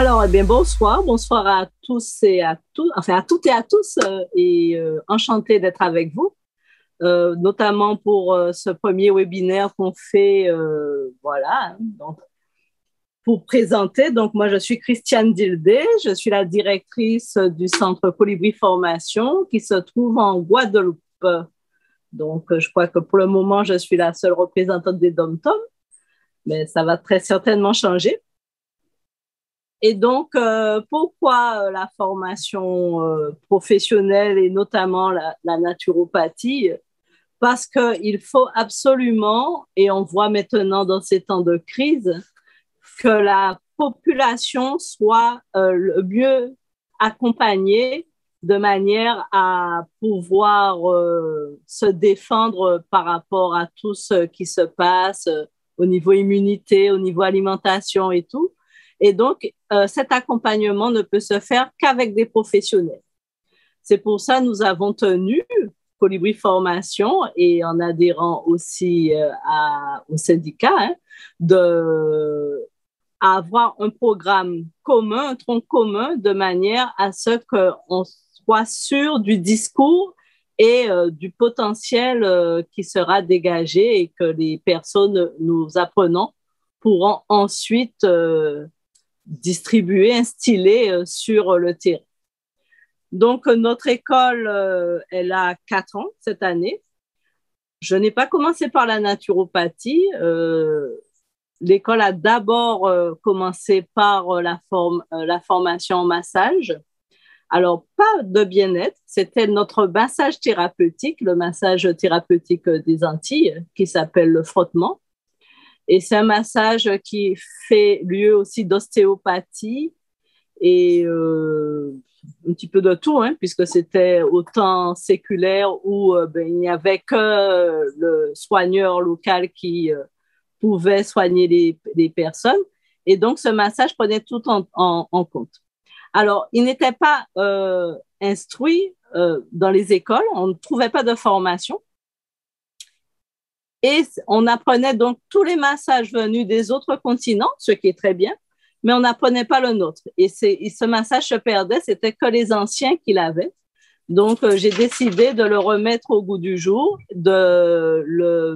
Alors, eh bien, bonsoir à tous et à toutes, enfin à toutes et à tous, enchantée d'être avec vous, notamment pour ce premier webinaire qu'on fait, voilà, donc, pour présenter. Donc, moi, je suis Christiane Dildé, je suis la directrice du Centre Colibri Formation qui se trouve en Guadeloupe. Donc, je crois que pour le moment, je suis la seule représentante des Dom-Tom, mais ça va très certainement changer. Et donc, pourquoi la formation professionnelle et notamment la naturopathie? Parce qu'il faut absolument, et on voit maintenant dans ces temps de crise, que la population soit le mieux accompagnée de manière à pouvoir se défendre par rapport à tout ce qui se passe au niveau immunité, au niveau alimentation et tout. Et donc, cet accompagnement ne peut se faire qu'avec des professionnels. C'est pour ça que nous avons tenu Colibri Formation et en adhérant aussi au syndicat, à avoir un programme commun, un tronc commun, de manière à ce qu'on soit sûr du discours et du potentiel qui sera dégagé et que les personnes nous apprenons pourront ensuite distribuer, instiller sur le terrain. Donc, notre école, elle a 4 ans cette année. Je n'ai pas commencé par la naturopathie. L'école a d'abord commencé par la formation en massage. Alors, pas de bien-être, c'était notre massage thérapeutique, le massage thérapeutique des Antilles, qui s'appelle le frottement. Et c'est un massage qui fait lieu aussi d'ostéopathie et un petit peu de tout, puisque c'était autant séculaire où il n'y avait que le soigneur local qui pouvait soigner les personnes. Et donc, ce massage prenait tout en compte. Alors, il n'était pas instruit dans les écoles, on ne trouvait pas de formation. Et on apprenait donc tous les massages venus des autres continents, ce qui est très bien, mais on n'apprenait pas le nôtre. Et ce massage se perdait, c'était que les anciens qui l'avaient. Donc, j'ai décidé de le remettre au goût du jour, de le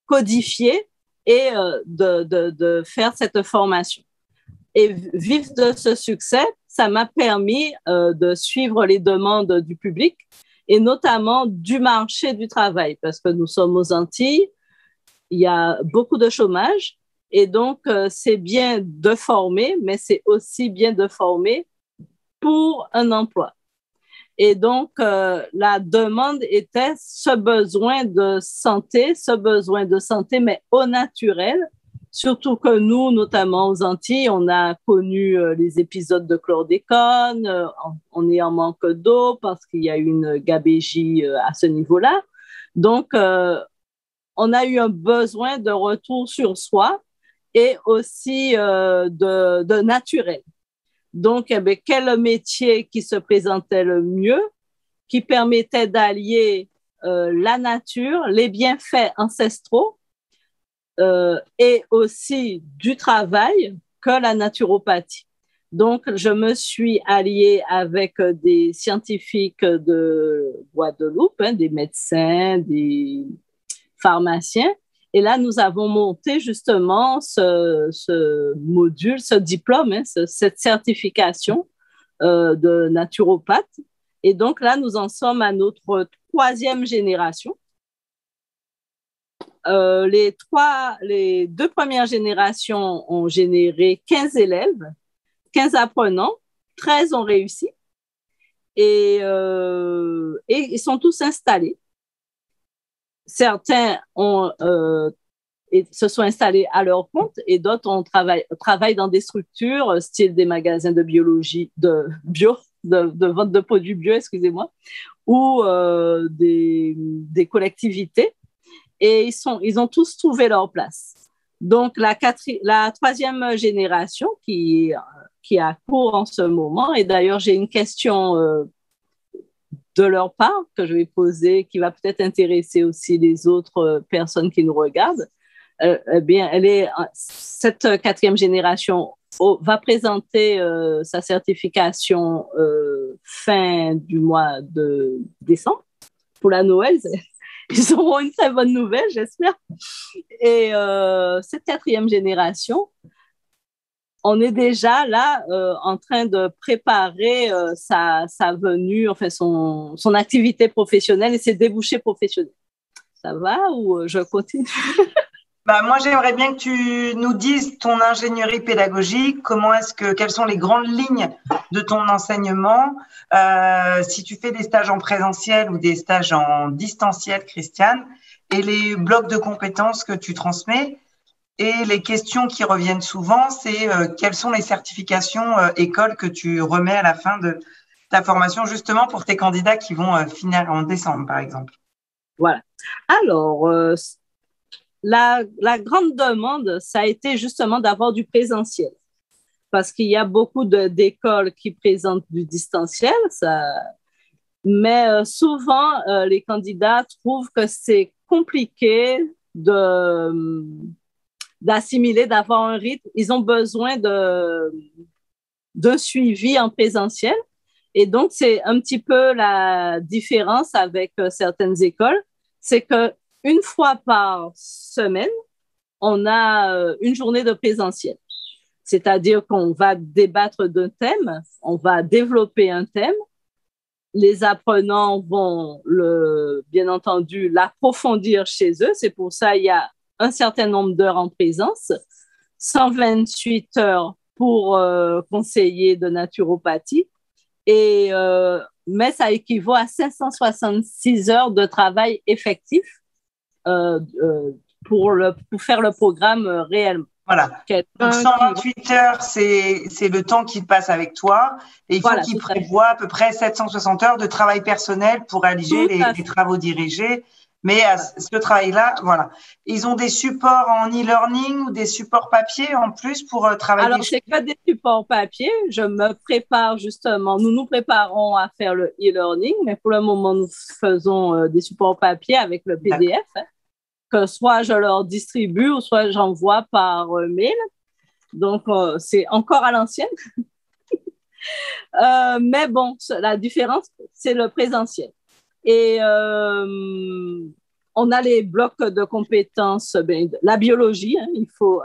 codifier et de faire cette formation. Et vif de ce succès, ça m'a permis de suivre les demandes du public et notamment du marché du travail, parce que nous sommes aux Antilles, il y a beaucoup de chômage, et donc c'est bien de former, mais c'est aussi bien de former pour un emploi. Et donc, la demande était ce besoin de santé, mais au naturel, surtout que nous, notamment aux Antilles, on a connu les épisodes de chlordécone, on est en manque d'eau parce qu'il y a eu une gabégie à ce niveau-là. Donc, on a eu un besoin de retour sur soi et aussi de naturel. Donc, quel métier qui se présentait le mieux, qui permettait d'allier la nature, les bienfaits ancestraux et aussi du travail que la naturopathie. Donc, je me suis alliée avec des scientifiques de Guadeloupe, des médecins, des pharmaciens. Et là, nous avons monté justement ce module, ce diplôme, cette certification de naturopathe. Et donc là, nous en sommes à notre 3e génération. Les 2 premières générations ont généré 15 élèves, 15 apprenants, 13 ont réussi et ils sont tous installés. Certains se sont installés à leur compte et d'autres travaillent dans des structures, style des magasins de biologie, de vente de produits bio, excusez-moi, ou des collectivités. Et ils ont tous trouvé leur place. Donc, la 3e génération qui a cours en ce moment, et d'ailleurs, j'ai une question de leur part que je vais poser, qui va peut-être intéresser aussi les autres personnes qui nous regardent. Eh bien, cette 4e génération va présenter sa certification fin du mois de décembre pour la Noël. Ils auront une très bonne nouvelle, j'espère. Et cette quatrième génération, on est déjà là en train de préparer sa venue, enfin son activité professionnelle et ses débouchés professionnels. Ça va ou je continue? Bah, moi, j'aimerais bien que tu nous dises ton ingénierie pédagogique, quelles sont les grandes lignes de ton enseignement, si tu fais des stages en présentiel ou des stages en distanciel, Christiane, et les blocs de compétences que tu transmets. Et les questions qui reviennent souvent, c'est quelles sont les certifications écoles que tu remets à la fin de ta formation, justement pour tes candidats qui vont finir en décembre, par exemple. Voilà. Alors, la grande demande, ça a été justement d'avoir du présentiel. Parce qu'il y a beaucoup d'écoles qui présentent du distanciel, mais souvent, les candidats trouvent que c'est compliqué d'assimiler, d'avoir un rythme. Ils ont besoin d'un suivi en présentiel. Et donc, c'est un petit peu la différence avec certaines écoles. C'est qu'une fois par semaine, on a une journée de présentiel. C'est-à-dire qu'on va débattre d'un thème, on va développer un thème. Les apprenants vont, bien entendu, l'approfondir chez eux. C'est pour ça qu'il y a un certain nombre d'heures en présence, 128 heures pour conseiller de naturopathie, mais ça équivaut à 566 heures de travail effectif pour faire le programme réellement. Voilà. Donc 128 heures, c'est le temps qu'il passe avec toi, et il faut qu'il prévoie à peu près 760 heures de travail personnel pour réaliser les travaux dirigés. Mais ce travail-là, voilà. Ils ont des supports en e-learning ou des supports papier en plus pour travailler. Alors, c'est que des supports papier. Je me prépare justement. Nous nous préparons à faire le e-learning, mais pour le moment, nous faisons des supports papier avec le PDF. Que soit je leur distribue ou soit j'envoie par mail. Donc, c'est encore à l'ancienne. Mais bon, la différence, c'est le présentiel. Et on a les blocs de compétences, la biologie, hein,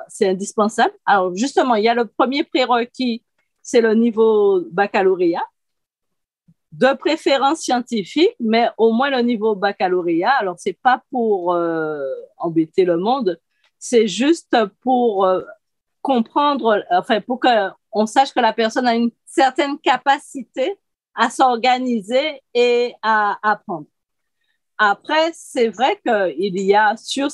c'est indispensable. Alors, justement, il y a le premier prérequis, c'est le niveau baccalauréat. De préférence scientifique, mais au moins le niveau baccalauréat. Alors, c'est pas pour embêter le monde, c'est juste pour comprendre, enfin, pour qu'on sache que la personne a une certaine capacité à s'organiser et à apprendre. Après, c'est vrai qu'il y a sur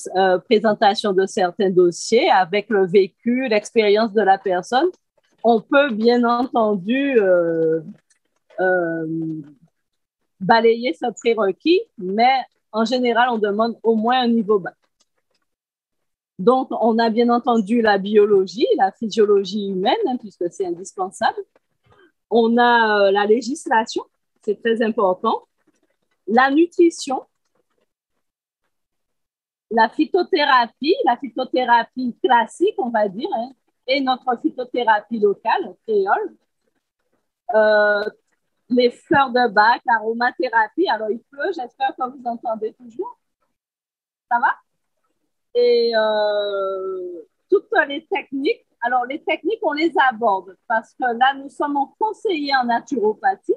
présentation de certains dossiers avec le vécu, l'expérience de la personne, on peut bien entendu balayer ce prérequis, mais en général, on demande au moins un niveau bas. Donc, on a bien entendu la biologie, la physiologie humaine, hein, puisque c'est indispensable. On a la législation, c'est très important. La nutrition, la phytothérapie classique, on va dire, hein, et notre phytothérapie locale, créole. Les fleurs de bac, l'aromathérapie. Alors, il pleut, j'espère que vous entendez toujours. Ça va? Et toutes les techniques. Alors, les techniques, on les aborde parce que là, nous sommes conseillers en naturopathie.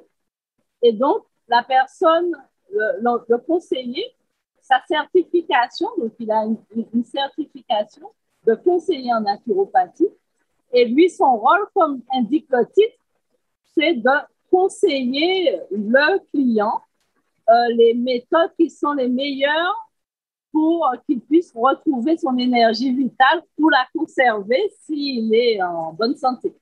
Et donc, la personne, le conseiller, sa certification, donc il a une certification de conseiller en naturopathie. Et lui, son rôle, comme indique le titre, c'est de conseiller le client les méthodes qui sont les meilleures pour qu'il puisse retrouver son énergie vitale pour la conserver s'il est en bonne santé.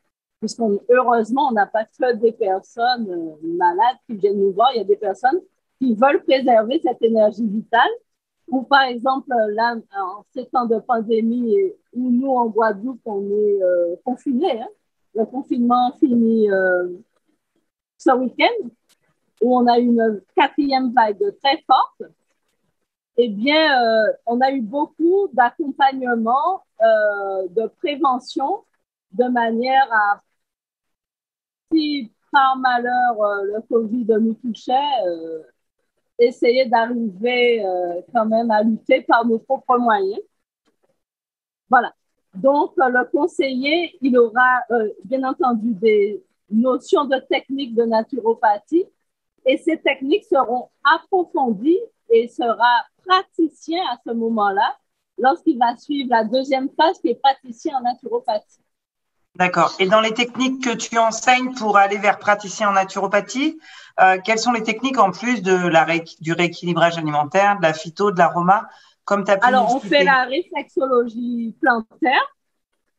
Heureusement, on n'a pas que des personnes malades qui viennent nous voir. Il y a des personnes qui veulent préserver cette énergie vitale. Ou par exemple, là, en ces temps de pandémie où nous, en Guadeloupe, on est confinés, hein, le confinement finit ce week-end, où on a une quatrième vague très forte, eh bien, on a eu beaucoup d'accompagnement, de prévention de manière à, si par malheur le Covid nous touchait, essayer d'arriver quand même à lutter par nos propres moyens. Voilà. Donc, le conseiller, il aura bien entendu des notions de techniques de naturopathie et ces techniques seront approfondies et sera praticien à ce moment-là lorsqu'il va suivre la deuxième phase qui est praticien en naturopathie. D'accord. Et dans les techniques que tu enseignes pour aller vers praticien en naturopathie, quelles sont les techniques en plus du rééquilibrage alimentaire, de la phyto, de l'aroma, comme tu as pu Alors, on expliquer? fait la réflexologie plantaire,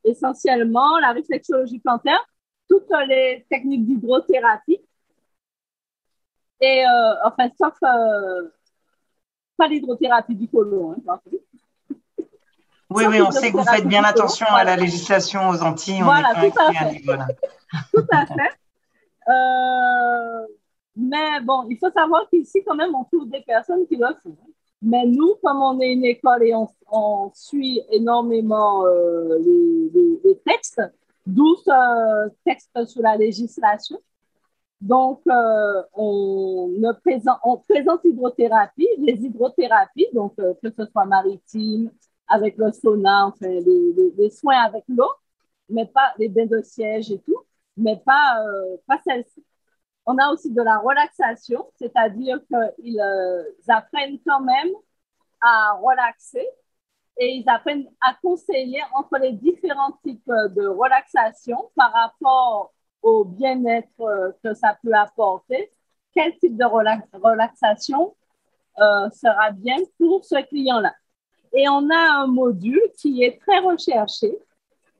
essentiellement la réflexologie plantaire, toutes les techniques d'hydrothérapie, et enfin, sauf pas l'hydrothérapie du côlon. Hein, oui, oui, on sait que vous faites bien attention à la législation aux Antilles. Voilà, on n'est pas tout à fait. Voilà. Tout à fait. Mais bon, il faut savoir qu'ici, quand même, on trouve des personnes qui le font. Mais nous, comme on est une école et on suit énormément les textes, d'où ce texte sur la législation. Donc, on présente l'hydrothérapie, les hydrothérapies, donc que ce soit maritime, avec le sauna, enfin, les soins avec l'eau, mais pas les bains de siège et tout, mais pas celle-ci. On a aussi de la relaxation, c'est-à-dire qu'ils apprennent quand même à relaxer et ils apprennent à conseiller entre les différents types de relaxation par rapport au bien-être que ça peut apporter. Quel type de relaxation sera bien pour ce client-là? Et on a un module qui est très recherché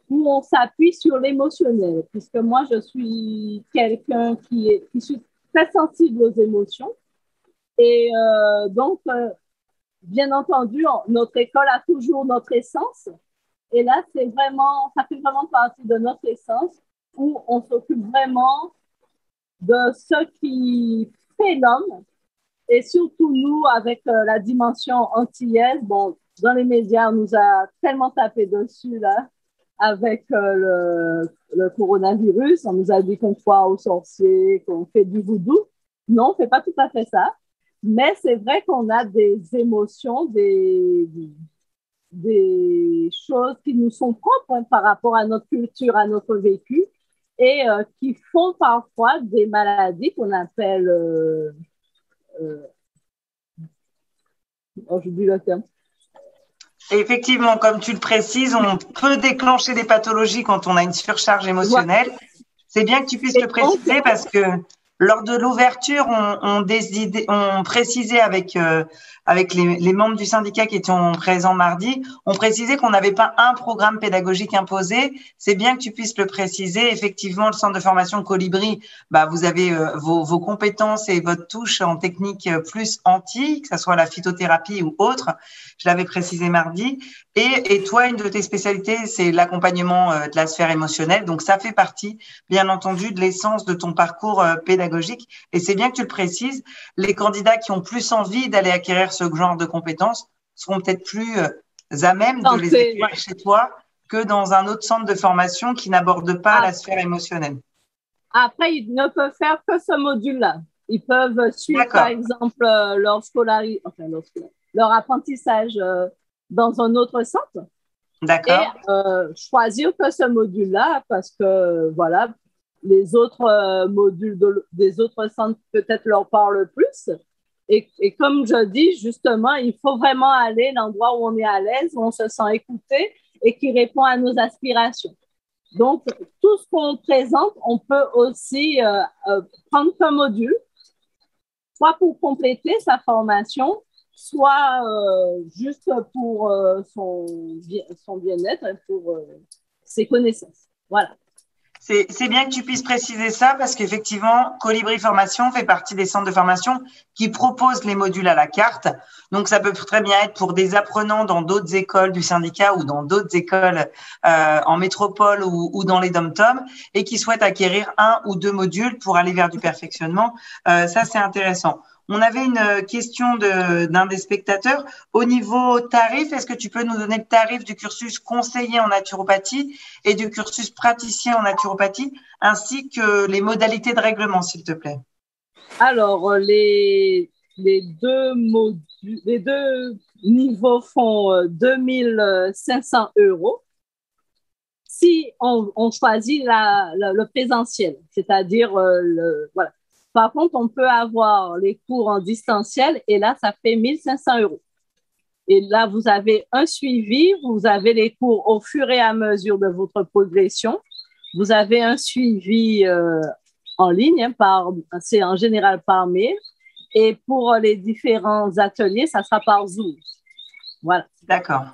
où on s'appuie sur l'émotionnel, puisque moi, je suis quelqu'un qui suis très sensible aux émotions. Et donc, bien entendu, notre école a toujours notre essence. Et là, ça fait vraiment partie de notre essence où on s'occupe vraiment de ce qui fait l'homme. Et surtout, nous, avec la dimension antillaise, bon, dans les médias, on nous a tellement tapé dessus, là, avec le coronavirus. On nous a dit qu'on croit aux sorciers, qu'on fait du voodoo. Non, on ne fait pas tout à fait ça. Mais c'est vrai qu'on a des émotions, des choses qui nous sont propres hein, par rapport à notre culture, à notre vécu, et qui font parfois des maladies qu'on appelle... j'oublie le terme. Effectivement, comme tu le précises, on peut déclencher des pathologies quand on a une surcharge émotionnelle. Ouais. C'est bien que tu puisses le préciser parce que lors de l'ouverture, on précisait avec les membres du syndicat qui étaient présents mardi, on précisait qu'on n'avait pas un programme pédagogique imposé. C'est bien que tu puisses le préciser. Effectivement, le centre de formation Colibri, vous avez vos compétences et votre touche en technique plus anti, que ce soit la phytothérapie ou autre. Je l'avais précisé mardi. Et toi, une de tes spécialités, c'est l'accompagnement de la sphère émotionnelle. Donc, ça fait partie, bien entendu, de l'essence de ton parcours pédagogique. Et c'est bien que tu le précises. Les candidats qui ont plus envie d'aller acquérir ce genre de compétences seront peut-être plus à même de les acquérir chez toi que dans un autre centre de formation qui n'aborde pas la sphère émotionnelle. Après, ils ne peuvent faire que ce module-là. Ils peuvent suivre, par exemple, leur apprentissage dans un autre centre. D'accord. Et choisir que ce module-là parce que, voilà, les autres modules des autres centres peut-être leur parlent plus. Et comme je dis, justement, il faut vraiment aller l'endroit où on est à l'aise, où on se sent écouté et qui répond à nos aspirations. Donc, tout ce qu'on présente, on peut aussi prendre comme module, soit pour compléter sa formation, soit juste pour son bien-être et pour ses connaissances. Voilà. C'est bien que tu puisses préciser ça parce qu'effectivement, Colibri Formation fait partie des centres de formation qui proposent les modules à la carte. Donc, ça peut très bien être pour des apprenants dans d'autres écoles du syndicat ou dans d'autres écoles en métropole ou dans les dom-toms et qui souhaitent acquérir un ou deux modules pour aller vers du perfectionnement. Ça, c'est intéressant. On avait une question d'un des spectateurs. Au niveau tarif, est-ce que tu peux nous donner le tarif du cursus conseiller en naturopathie et du cursus praticien en naturopathie, ainsi que les modalités de règlement, s'il te plaît? Alors, les deux niveaux font 2500 euros si on choisit le présentiel, c'est-à-dire, voilà. Par contre, on peut avoir les cours en distanciel et là, ça fait 1500 euros. Et là, vous avez un suivi, vous avez les cours au fur et à mesure de votre progression. Vous avez un suivi en ligne, c'est en général par mail. Et pour les différents ateliers, ça sera par Zoom. Voilà. D'accord.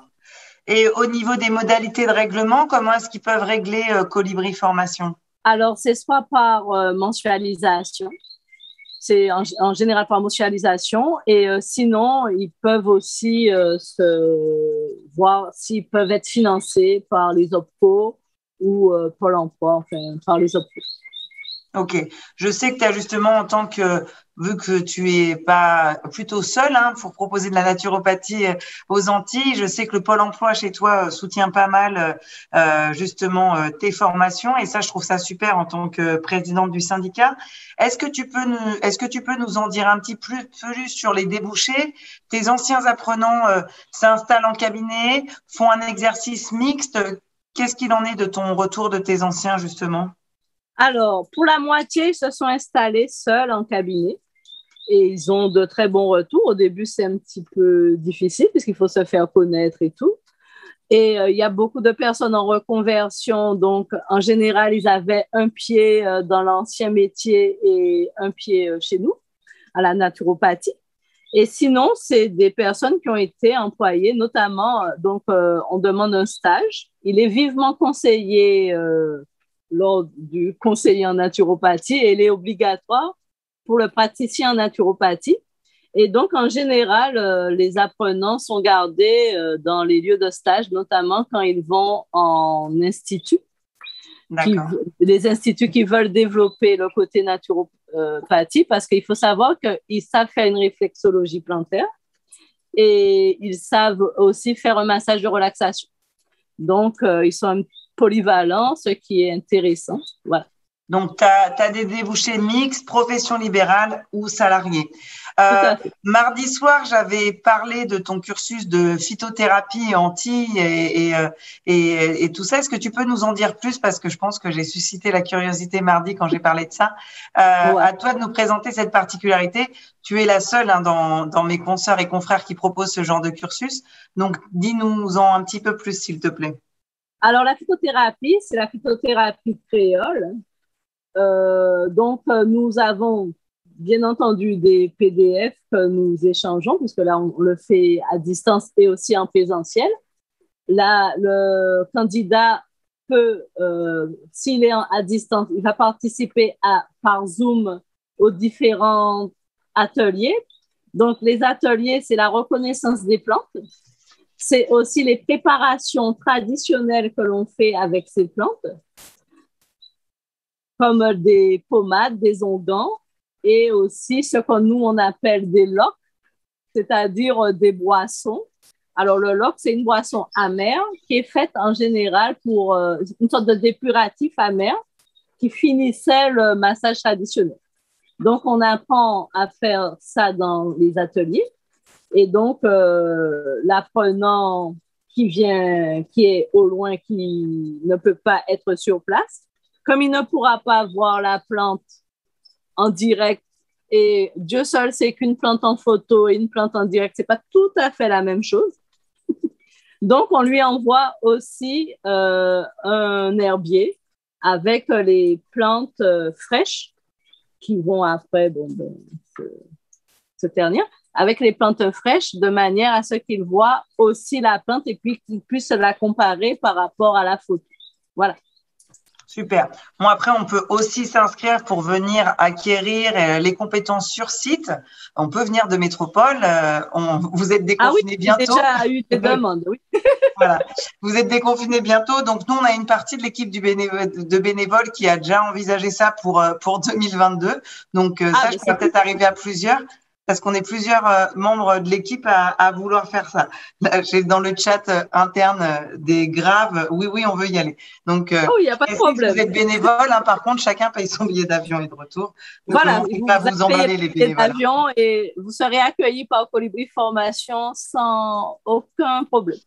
Et au niveau des modalités de règlement, comment est-ce qu'ils peuvent régler Colibri Formation? Alors, c'est soit par mensualisation, c'est en général par mensualisation, et sinon, ils peuvent aussi voir s'ils peuvent être financés par les OPCO ou Pôle emploi, enfin, par les OPCO. Ok. Je sais que tu as justement, vu que tu es pas plutôt seul pour proposer de la naturopathie aux Antilles, je sais que le Pôle emploi chez toi soutient pas mal justement tes formations et ça, je trouve ça super en tant que présidente du syndicat. Est-ce que tu peux nous en dire un petit plus sur les débouchés? Tes anciens apprenants s'installent en cabinet, font un exercice mixte. Qu'est-ce qu'il en est de ton retour de tes anciens justement? Alors, pour la moitié, ils se sont installés seuls en cabinet et ils ont de très bons retours. Au début, c'est un petit peu difficile puisqu'il faut se faire connaître et tout. Et il y a beaucoup de personnes en reconversion. Donc, en général, ils avaient un pied dans l'ancien métier et un pied chez nous, à la naturopathie. Et sinon, c'est des personnes qui ont été employées, notamment, on demande un stage. Il est vivement conseillé lors du conseiller en naturopathie et il est obligatoire pour le praticien en naturopathie. Et donc, en général, les apprenants sont gardés dans les lieux de stage, notamment quand ils vont en institut, les instituts qui veulent développer le côté naturopathie, parce qu'il faut savoir qu'ils savent faire une réflexologie plantaire et ils savent aussi faire un massage de relaxation. Donc, ils sont polyvalents, ce qui est intéressant. Voilà. Donc, tu as des débouchés mixtes, profession libérale ou salarié. Mardi soir, j'avais parlé de ton cursus de phytothérapie Antilles et tout ça. Est-ce que tu peux nous en dire plus? Parce que je pense que j'ai suscité la curiosité mardi quand j'ai parlé de ça. Ouais. À toi de nous présenter cette particularité. Tu es la seule dans mes consoeurs et confrères qui proposent ce genre de cursus. Donc, dis-nous-en un petit peu plus, s'il te plaît. Alors, la phytothérapie, c'est la phytothérapie créole. Nous avons bien entendu des PDF que nous échangeons, puisque là, on le fait à distance et aussi en présentiel. Là, le candidat peut, s'il est à distance, il va participer par Zoom aux différents ateliers. Donc, les ateliers, c'est la reconnaissance des plantes. C'est aussi les préparations traditionnelles que l'on fait avec ces plantes, comme des pommades, des onguents, et aussi ce que nous, on appelle des locs, c'est-à-dire des boissons. Alors, le loc, c'est une boisson amère qui est faite en général pour une sorte de dépuratif amer qui finissait le massage traditionnel. Donc, on apprend à faire ça dans les ateliers. Et donc, l'apprenant qui est au loin, qui ne peut pas être sur place, comme il ne pourra pas voir la plante en direct, et Dieu seul sait qu'une plante en photo et une plante en direct, c'est pas tout à fait la même chose. Donc, on lui envoie aussi un herbier avec les plantes fraîches qui vont après se ternir, avec les plantes fraîches de manière à ce qu'il voit aussi la plante et puis qu'il puisse la comparer par rapport à la photo. Voilà. Super. Bon, après, on peut aussi s'inscrire pour venir acquérir les compétences sur site. On peut venir de métropole. Vous êtes déconfinés bientôt. Ah oui, j'ai déjà eu des demandes, oui. Voilà. Vous êtes déconfinés bientôt. Donc, nous, on a une partie de l'équipe de bénévoles qui a déjà envisagé ça pour 2022. Donc, ça, je pourrais peut-être arriver à plusieurs. parce qu'on est plusieurs membres de l'équipe à vouloir faire ça. Là, j'ai dans le chat interne des graves. Oui, oui, on veut y aller. Donc, oh, il n'y a pas de problème. Vous êtes bénévole, hein, par contre, chacun paye son billet d'avion et de retour. Ne voilà, commencez pas à vous emballer les bénévoles. D'avion et vous serez accueillis par Colibri Formation sans aucun problème.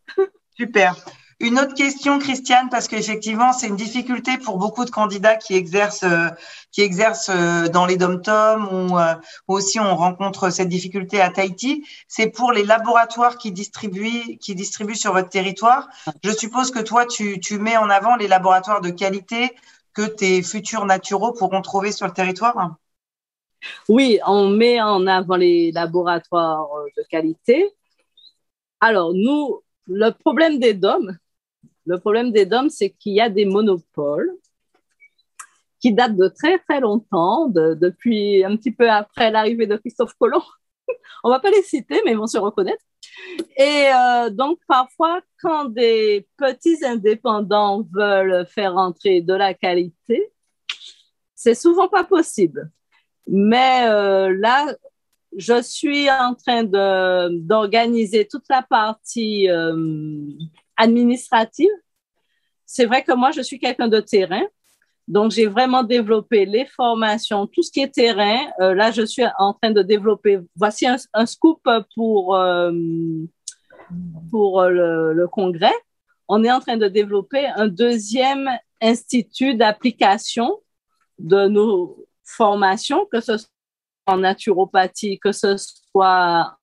Super. Une autre question, Christiane, parce qu'effectivement, c'est une difficulté pour beaucoup de candidats qui exercent dans les dom-toms ou aussi on rencontre cette difficulté à Tahiti. C'est pour les laboratoires qui distribuent sur votre territoire. Je suppose que toi, tu mets en avant les laboratoires de qualité que tes futurs naturaux pourront trouver sur le territoire. Oui, on met en avant les laboratoires de qualité. Alors, nous, le problème des DOM, c'est qu'il y a des monopoles qui datent de très, très longtemps, depuis un petit peu après l'arrivée de Christophe Colomb. On ne va pas les citer, mais ils vont se reconnaître. Et donc, parfois, quand des petits indépendants veulent faire entrer de la qualité, c'est souvent pas possible. Mais là, je suis en train d'organiser toute la partie administrative. C'est vrai que moi, je suis quelqu'un de terrain. Donc, j'ai vraiment développé les formations, tout ce qui est terrain. Là, je suis en train de développer. Voici un scoop pour le congrès. On est en train de développer un deuxième institut d'application de nos formations, que ce soit en naturopathie, que ce soit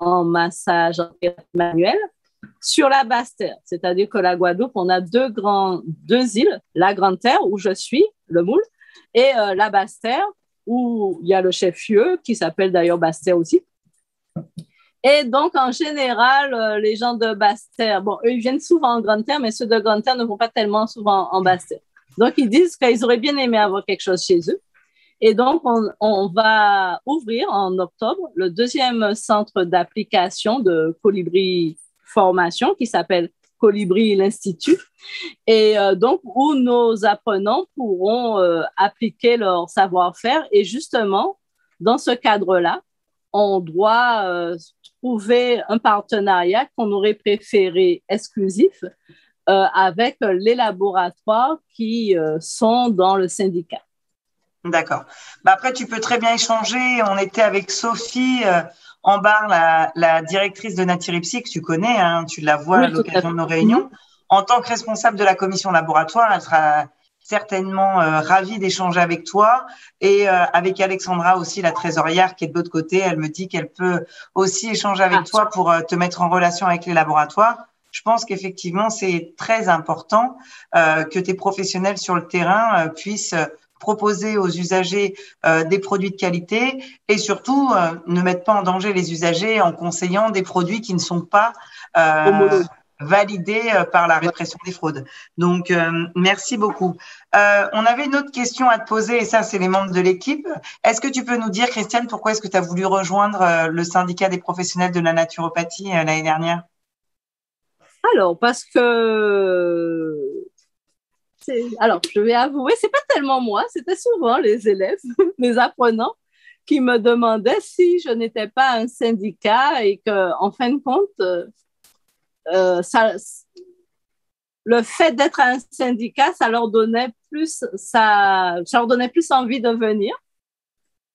en massage, en thérapie manuelle, sur la Basse-Terre. C'est-à-dire que la Guadeloupe, on a deux îles, la Grande-Terre, où je suis, le Moule, et la Basse-Terre, où il y a le chef-lieu, qui s'appelle d'ailleurs Basse-Terre aussi. Et donc, en général, les gens de Basse-Terre, bon, eux, ils viennent souvent en Grande-Terre, mais ceux de Grande-Terre ne vont pas tellement souvent en Basse-Terre. Donc, ils disent qu'ils auraient bien aimé avoir quelque chose chez eux. Et donc, on va ouvrir en octobre le deuxième centre d'application de Colibri Formation qui s'appelle Colibri l'Institut. Et donc, où nos apprenants pourront appliquer leur savoir-faire. Et justement, dans ce cadre-là, on doit trouver un partenariat qu'on aurait préféré exclusif avec les laboratoires qui sont dans le syndicat. D'accord. Bah après, tu peux très bien échanger. On était avec Sophie Ambar, la directrice de Natiripsy, que tu connais, hein, tu la vois à l'occasion de nos réunions. En tant que responsable de la commission laboratoire, elle sera certainement ravie d'échanger avec toi et avec Alexandra aussi, la trésorière qui est de l'autre côté. Elle me dit qu'elle peut aussi échanger avec toi pour te mettre en relation avec les laboratoires. Je pense qu'effectivement, c'est très important que tes professionnels sur le terrain puissent proposer aux usagers des produits de qualité et surtout ne mettre pas en danger les usagers en conseillant des produits qui ne sont pas validés par la répression des fraudes. Donc, merci beaucoup. On avait une autre question à te poser et ça, c'est les membres de l'équipe. Est-ce que tu peux nous dire, Christiane, pourquoi est-ce que tu as voulu rejoindre le syndicat des professionnels de la naturopathie l'année dernière? Alors, parce que alors, je vais avouer, c'est pas tellement moi, c'était souvent les élèves, mes apprenants, qui me demandaient si je n'étais pas un syndicat et que, en fin de compte, le fait d'être un syndicat, ça leur donnait plus envie de venir.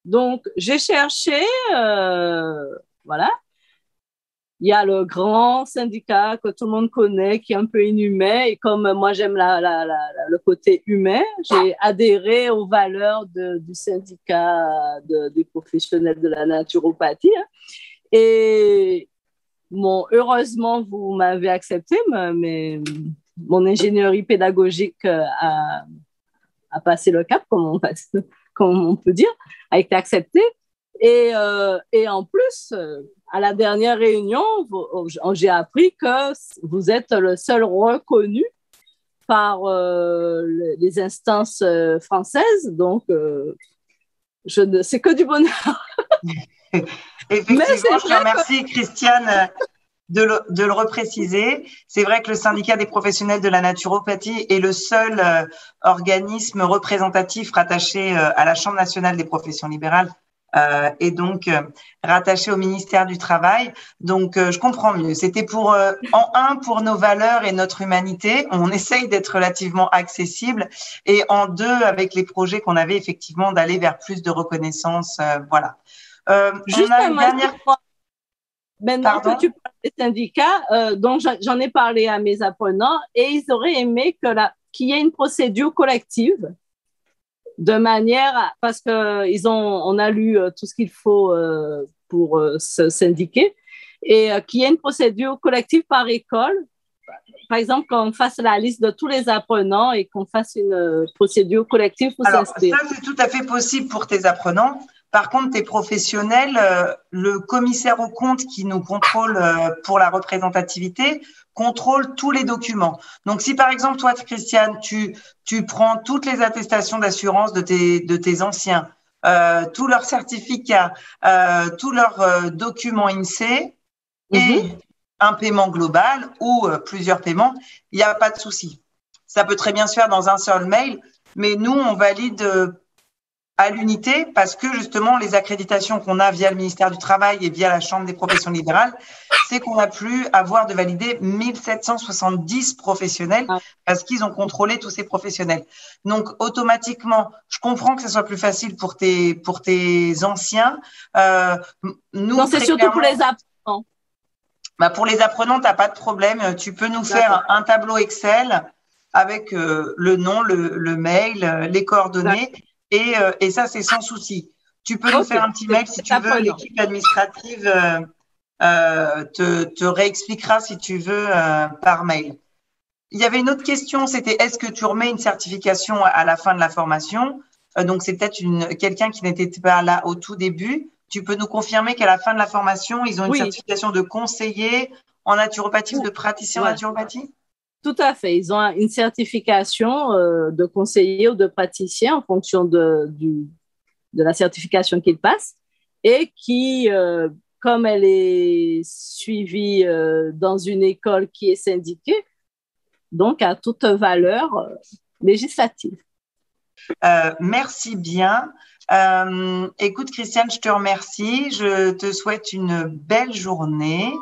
Donc, j'ai cherché, voilà. Il y a le grand syndicat que tout le monde connaît, qui est un peu inhumain. Et comme moi, j'aime le côté humain, j'ai adhéré aux valeurs du syndicat des professionnels de la naturopathie. Et heureusement, vous m'avez accepté, mais mon ingénierie pédagogique a passé le cap, comme on peut dire, a été acceptée. Et en plus, à la dernière réunion, j'ai appris que vous êtes le seul reconnu par les instances françaises. Donc, c'est que du bonheur. Effectivement, je te remercie, Christiane, de le repréciser. C'est vrai que le syndicat des professionnels de la naturopathie est le seul organisme représentatif rattaché à la Chambre nationale des professions libérales et donc rattaché au ministère du Travail. Donc, je comprends mieux. C'était pour, pour nos valeurs et notre humanité, on essaye d'être relativement accessible, et en deux, avec les projets qu'on avait effectivement d'aller vers plus de reconnaissance. Voilà. On a une dernière. Maintenant Pardon? que tu parles des syndicats, dont j'en ai parlé à mes apprenants, et ils auraient aimé qu'il y ait une procédure collective de manière parce qu'on a lu tout ce qu'il faut pour se syndiquer, et qu'il y ait une procédure collective par école. Par exemple, qu'on fasse la liste de tous les apprenants et qu'on fasse une procédure collective pour s'inscrire. Ça, c'est tout à fait possible pour tes apprenants. Par contre, tes professionnels, le commissaire aux comptes qui nous contrôle pour la représentativité contrôle tous les documents. Donc, si par exemple, toi, Christiane, tu prends toutes les attestations d'assurance de tes anciens, tous leurs certificats, tous leurs documents INSEE et un paiement global ou plusieurs paiements, il n'y a pas de souci. Ça peut très bien se faire dans un seul mail, mais nous, on valide à l'unité parce que justement, les accréditations qu'on a via le ministère du Travail et via la Chambre des professions libérales, c'est qu'on a pu avoir de valider 1770 professionnels parce qu'ils ont contrôlé tous ces professionnels. Donc, automatiquement, je comprends que ce soit plus facile pour tes anciens. Non, c'est surtout pour les apprenants. Bah pour les apprenants, tu n'as pas de problème. Tu peux nous faire un tableau Excel avec le nom, le mail, les coordonnées, et ça, c'est sans souci. Tu peux nous faire un petit mail si tu veux. L'équipe administrative te réexpliquera si tu veux par mail. Il y avait une autre question, c'était est-ce que tu remets une certification à la fin de la formation? Donc, c'est peut-être quelqu'un qui n'était pas là au tout début. Tu peux nous confirmer qu'à la fin de la formation, ils ont une certification de conseiller en naturopathie ou de praticien en naturopathie? Tout à fait. Ils ont une certification de conseiller ou de praticien en fonction de la certification qu'ils passent, et qui, comme elle est suivie dans une école qui est syndiquée, donc a toute valeur législative. Merci bien. Écoute, Christiane, je te remercie. Je te souhaite une belle journée.